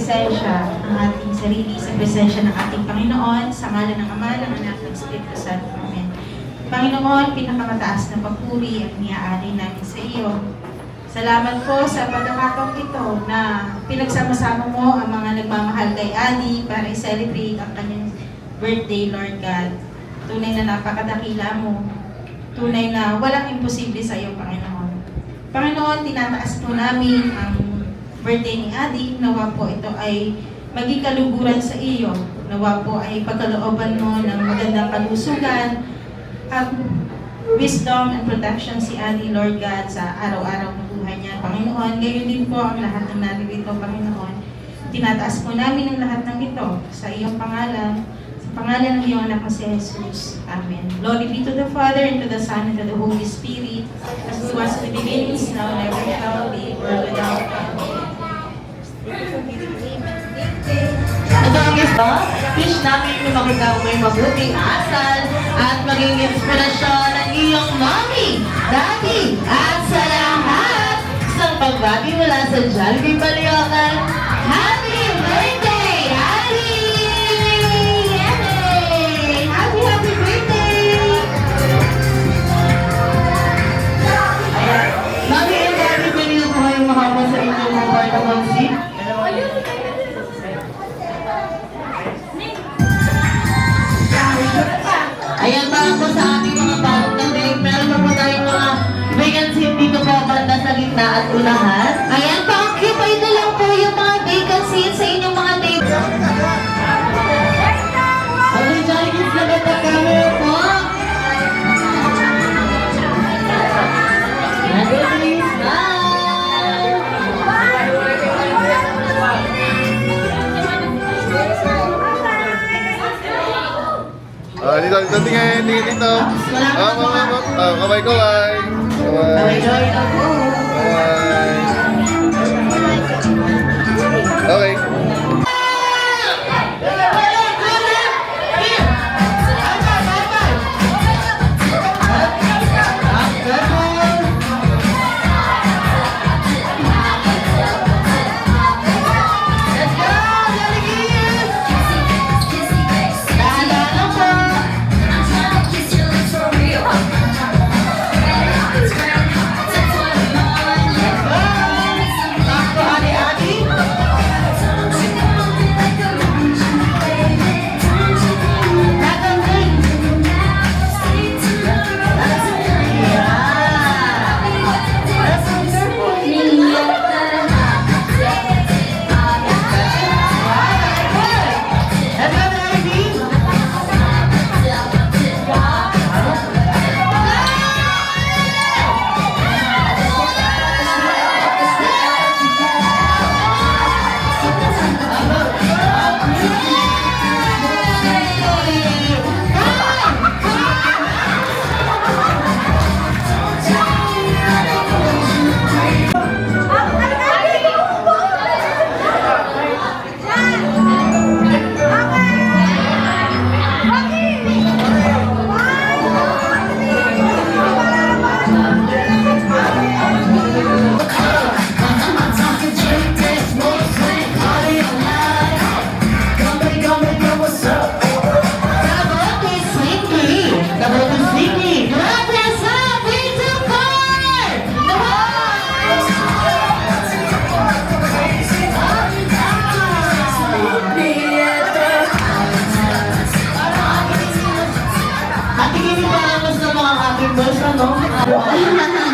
presensya ang ating sarili sa presensya ng ating Panginoon, sa ngalan ng Ama, ng Anak, ng Espiritu Santo. Amen. Panginoon, pinakamataas na papuri at niyaari namin sa iyo. Salamat po sa pagkakataong ito na pinagsama-sama mo ang mga nagmamahal kay Adi para i-celebrate ang kanyang birthday, Lord God. Tunay na napakadakila mo. Tunay na walang imposible sa iyo, Panginoon. Panginoon, tinataas po namin ang birthday ni Adi. Nawa po ito ay maging kaluguran sa iyo. Nawa po ay pagkalooban mo ng magandang kalusugan at wisdom and protection si Adi, Lord God, sa araw-araw na buhay niya, Panginoon. Gayon din po ang lahat ng naririto, Panginoon. Tinataas po namin ang lahat ng ito sa iyong pangalan, sa pangalan ng iyong anak na si Jesus. Amen. Glory be to the Father, and to the Son, and to the Holy Spirit, as it was in the beginning, is now, and ever shall be, world without end. Ito ang gusto, wish namin na makita mo yung mabuting asal at maging inspirasyon ng iyong mommy, daddy, at sa lahat. Isang pagbati mula sa Jollibee Balyokan. Happy birthday, Ali! Yay! Happy birthday! Ayan. Mami and daddy, pwede na po kayong makapa sa inyong comfortable seat. Ayan, para po sa ating mga bagong dating, meron pa po tayong mga vacancy dito po banda sa gitna at unahan. Ayan, pa-occupy na lang po yung mga vacancy sa inyong mga table. Okay, Johnny Kids, lagat na kami po. Ayan, smile! Dito, tingin dito. Kaway. Okay.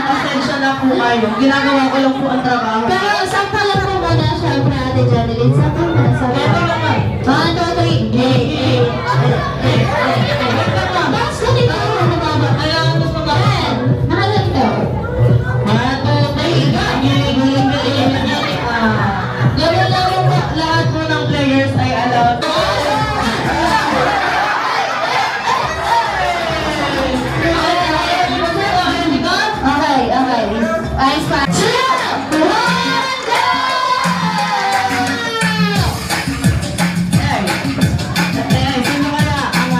Pasensya na po kayo. Ginagawa ko lang po ang trabaho. Pero sakta lang po muna, syempre, Ate Janeline. Sakta muna, sakta. Ito naman. 1, 2, 3. Boss, ganito. Ayaw mo sa mga. Nakaganto. 1, 2, 3. Laro-laro po. Lahat po ng players ay allowed. Okay. Ice pa. 2, 1, go! Sino kaya ang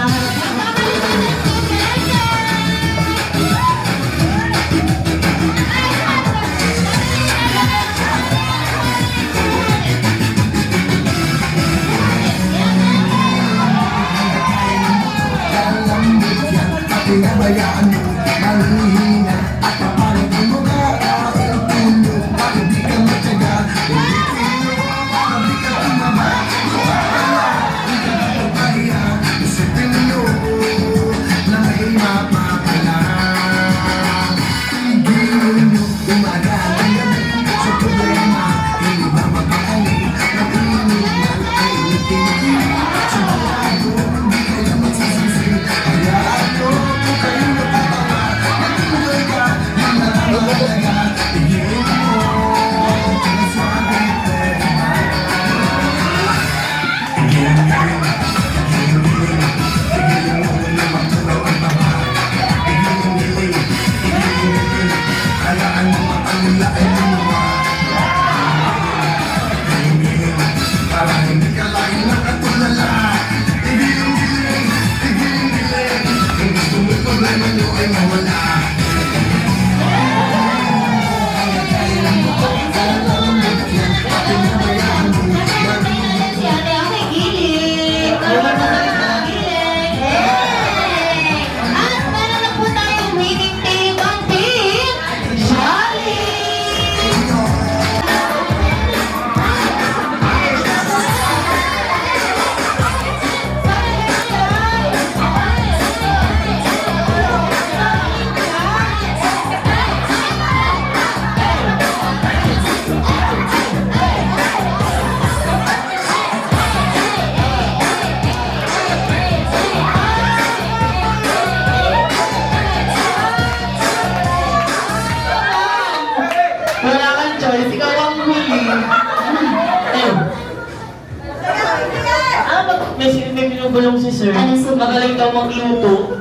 bulong si Sir. Ano, Sir? Magaling daw magluto.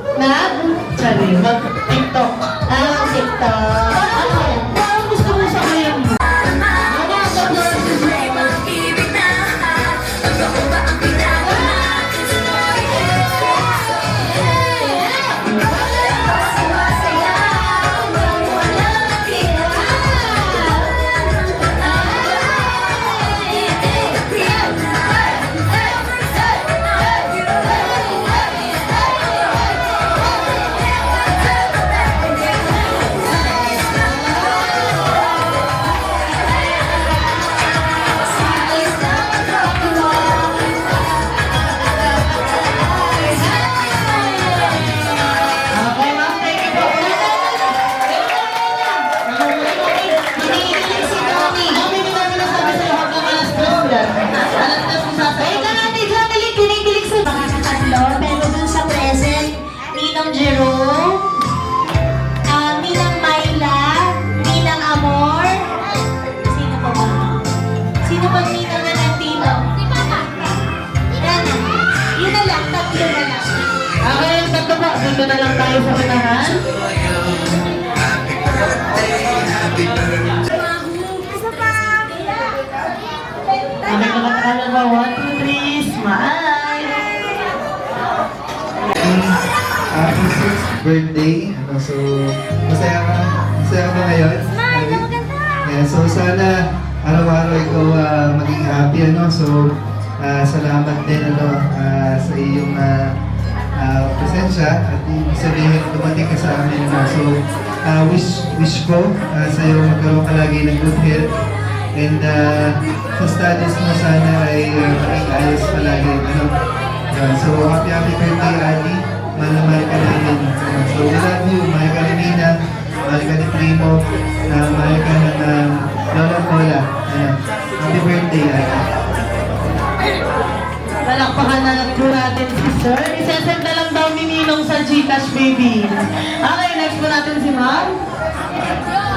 Sorry, mag-TikTok. TikTok. Parang gusto mo sa kayan mo. Okay, ma'am. Thank you po. Kinikilig si Tony. Mami, hindi namin nasabi sa'yo hanggang alas 12 yan. Alas 10 kung sasabi. Wait lang natin, Jamily, kinikilig si Makakatatlo, pero dun sa present, Ninong Jerome, Ninang Myla, Ninang Amor, sino pa ba? Sino pa Ninang na nandito? Si Mama. Yan. Yun na lang, tatlo na lang. Okay, tatlo po. Dito na lang tayo sa unahan. Okay, mga takalala ba? 1, 2, 3, smile! Happy 6th birthday. So, masaya ka ba ngayon? Yeah, so sana araw-araw ikaw maging happy, So, salamat din, sa iyong presensya at ibig sabihin dumating ka sa amin, So, wish ko sa iyo magkaroon ka lagi ng good health. And sa studies mo sana ay maging ayos palagi, So, happy birthday, Ali. Mahal na mahal ka namin. So, we love you. Mahal ka ni Nina. Mahal ka ni Primo. Mahal ka ng Lola Mola. Happy birthday, Ali. Palakpakan na lang po natin si Sir. Isesend na lang daw ni Ninong sa Gcash, baby. Okay, next po natin si Ma'am.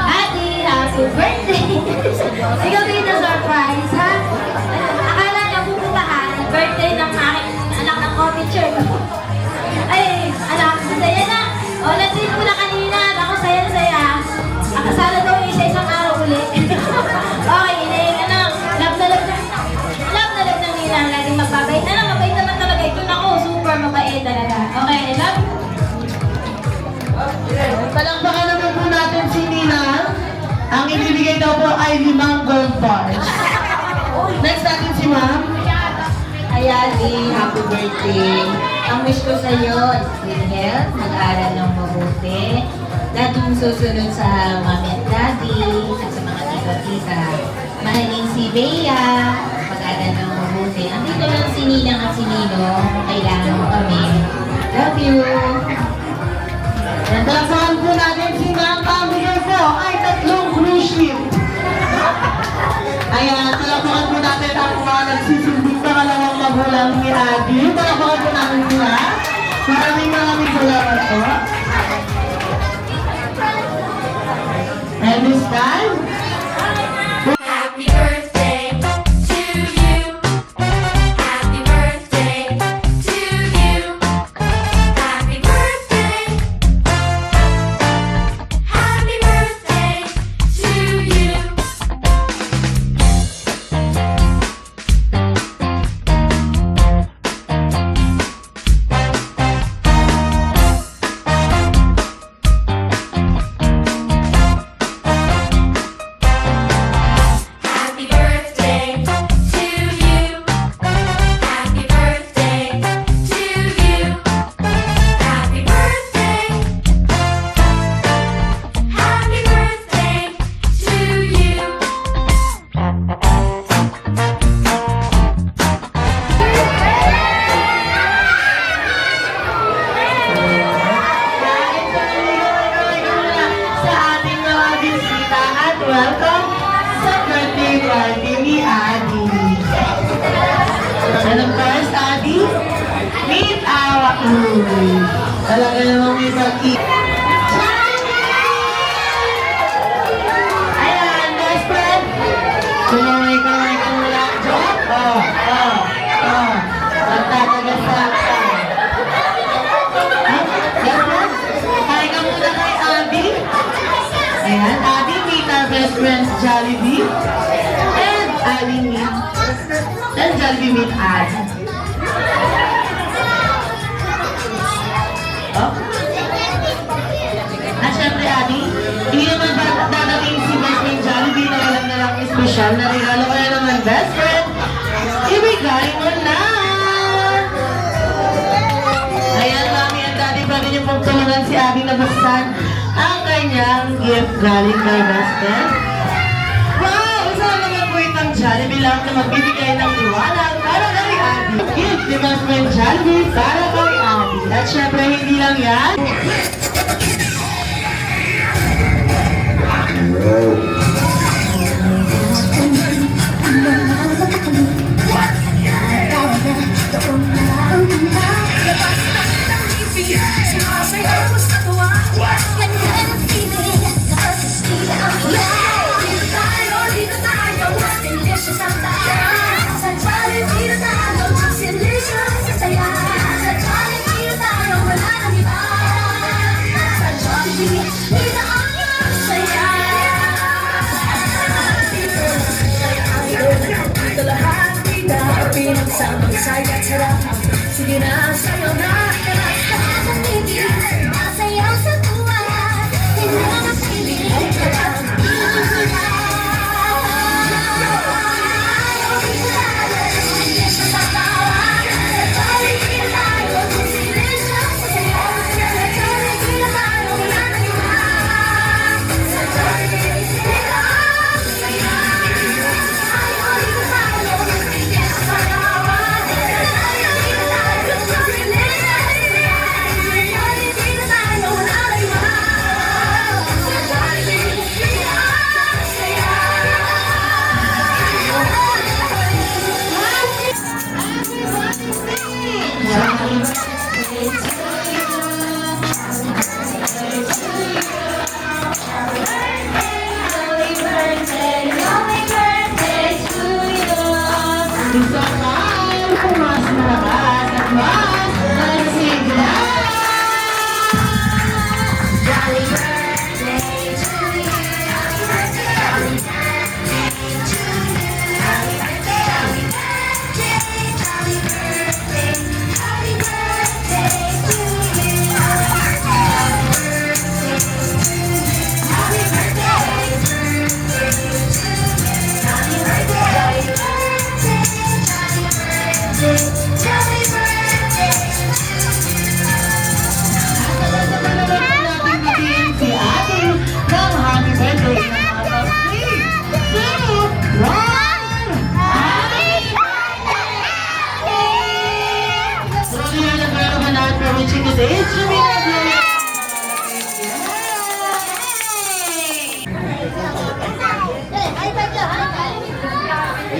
Ate, happy birthday! Ikaw din na surprise, ha? Akala niya pupuntahan, birthday ng aking anak ng coffee chair. Ay, anak, saya na. O, natin ko na kanina. Ako, saya-saya. Akasala daw yung isa-isang araw ulit. Okay, inayin, anak. Love na love ng nila. Laging mababait. Anak, mabait naman talaga. Ito na ako, super mabait talaga. Okay, love. Palakpakan naman po natin si Nina. Ang ibibigay daw po ay 5 gold bars. Next natin si Ma'am. Ayali, happy birthday. Ang wish ko sa iyo is good health, mag-aaral ng mabuti, laging susunod sa mami at daddy, at sa mga tita-tita. Mahalin si Bea, mag-aaral ng mabuti. Andito lang si Ninang at si Nino, kailangan mo kami. Love you! Palakpakan po natin si Ma'am. Ang bigay po ay 3 cruise ship. Ayan, palakpakan po natin ang mga nagsisunding pangalawang magulang ni Adi. Palakpakan po natin sila. Maraming salamat po. And this time, Happy birthday to you. Happy birthday to you. Happy birthday. Happy birthday to you. Happy birthday to you. Happy birthday to you. Happy birthday. Happy birthday to you. sa ating mga bisita at welcome sa birthday party ni Adi. And of course, Adi, meet our talaga namang may pag-i- Ayan, best friend. Kumaway ka lang. Joke? Magtatagas sa Ayan, Adi meet our best friends Jollibee. And Ali meet. And Jollibee meet Adi. Oh. At syempre, Adi, hindi naman ba dadating si best friend Jollibee na walang nalang espesyal na regalo kaya naman best friend? Ibigay mo na! Ayan, Mami and Daddy, pwede niyo pong tulungan si Adi na buksan ang kanyang gift galing kay best friend. Wow! Isa naman po itong Jollibee lang na magbibigay ng liwanag para kay Adi. Gift ni best friend Jollibee para kay Adi. At syempre, hindi lang yan. Sige na, sa'yo na. Masayaw sa tuwa. Hindi mo mapiling. Isa pa, mas malakas at mas nagsigla.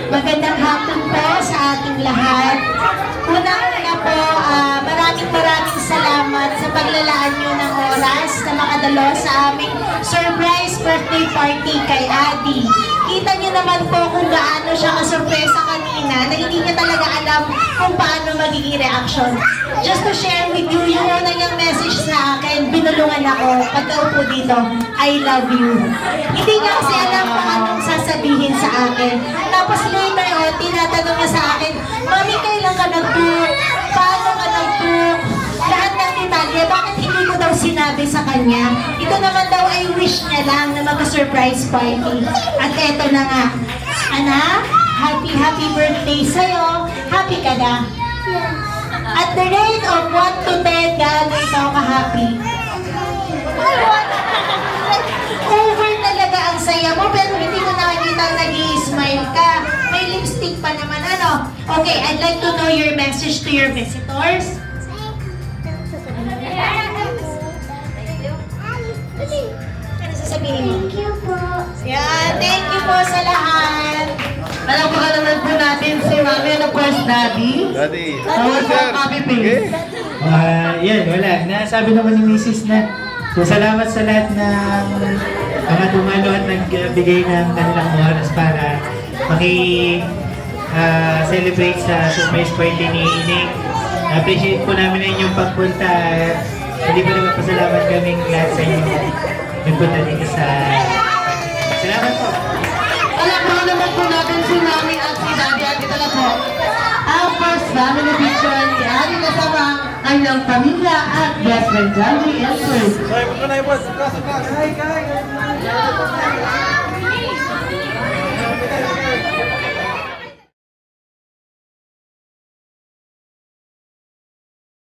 Magandang hapon po sa ating lahat. Unang-una po, maraming salamat sa paglalaan nyo ng oras na makadalo sa aming surprise birthday party kay Adi. Kita nyo naman po kung gaano siya kasurpresa kanina na hindi niya talaga alam kung paano magiging reaction. Just to share with you, yung una niyang message sa akin, binulungan ako pagkaupo dito, I love you. Hindi niya kasi alam kung anong sasabihin sa akin. Tapos later on, tinatanong niya sa akin, Mami, kailan ka nag-book? Paano ka nag-book? Lahat ng detalye, bakit hindi ko daw sinabi sa kanya? Ito naman daw ay wish niya lang na mag-surprise party. At eto na nga. Anak, happy birthday sa'yo. Happy ka na? At the rate of 1 to 10, gaano ikaw ka-happy? Over talaga ang saya mo, pero hindi ko nakikita nag-i-smile ka. May lipstick pa naman, ano? Okay, I'd like to know your message to your visitors. Ano sasabihin mo? Thank you po. Yan, thank you po sa lahat. Palakpakan naman po natin si Mami and of course Daddy. Daddy. Tawag Sir. sa copy paste. Yan, wala. Nasabi naman ni Mrs. na. So, salamat sa lahat ng mga dumalo at nagbigay ng kanilang oras para celebrate sa surprise party ni Ining. Appreciate po namin ang inyong pagpunta. Hindi pa naman pasalamat kaming lahat sa inyo. Nagpunta dito sa Palakpakan naman po natin si Mami at si Daddy at ito na po. Ang first family picture ni Adi kasama ang kanyang pamilya at best friend Daddy and Chris.